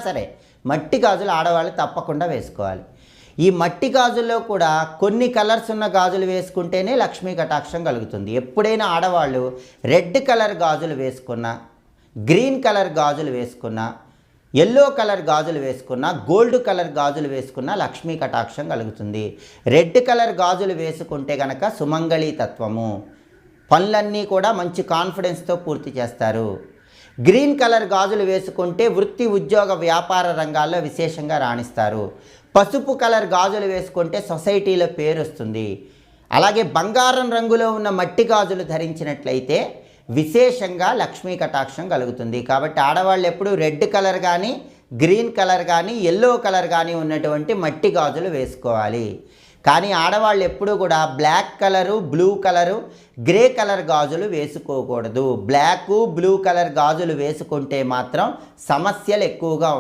సరే మట్టి గాజులు ఆడవాళ్ళు తప్పకుండా వేసుకోవాలి. ఈ మట్టి గాజుల్లో కూడా కొన్ని కలర్స్ ఉన్న గాజులు వేసుకుంటేనే లక్ష్మీ కటాక్షం కలుగుతుంది. ఎప్పుడైనా ఆడవాళ్ళు రెడ్ కలర్ గాజులు వేసుకున్నా, గ్రీన్ కలర్ గాజులు వేసుకున్నా, ఎల్లో కలర్ గాజులు వేసుకున్నా, గోల్డ్ కలర్ గాజులు వేసుకున్నా లక్ష్మీ కటాక్షం కలుగుతుంది. రెడ్ కలర్ గాజులు వేసుకుంటే కనుక సుమంగళి తత్వము, పనులన్నీ కూడా మంచి కాన్ఫిడెన్స్తో పూర్తి చేస్తారు. గ్రీన్ కలర్ గాజులు వేసుకుంటే వృత్తి, ఉద్యోగ, వ్యాపార రంగాల్లో విశేషంగా రాణిస్తారు. పసుపు కలర్ గాజులు వేసుకుంటే సొసైటీలో పేరు వస్తుంది. అలాగే బంగారం రంగులో ఉన్న మట్టి గాజులు ధరించినట్లయితే విశేషంగా లక్ష్మీ కటాక్షం కలుగుతుంది. కాబట్టి ఆడవాళ్ళు ఎప్పుడు రెడ్ కలర్ కానీ, గ్రీన్ కలర్ కానీ, ఎల్లో కలర్ కానీ ఉన్నటువంటి మట్టి గాజులు వేసుకోవాలి. కానీ ఆడవాళ్ళు ఎప్పుడూ కూడా black colour, blue colour, grey colour గాజులు వేసుకోకూడదు. బ్లాకు, బ్లూ కలర్ గాజులు వేసుకుంటే మాత్రం సమస్యలు ఎక్కువగా ఉంటాయి.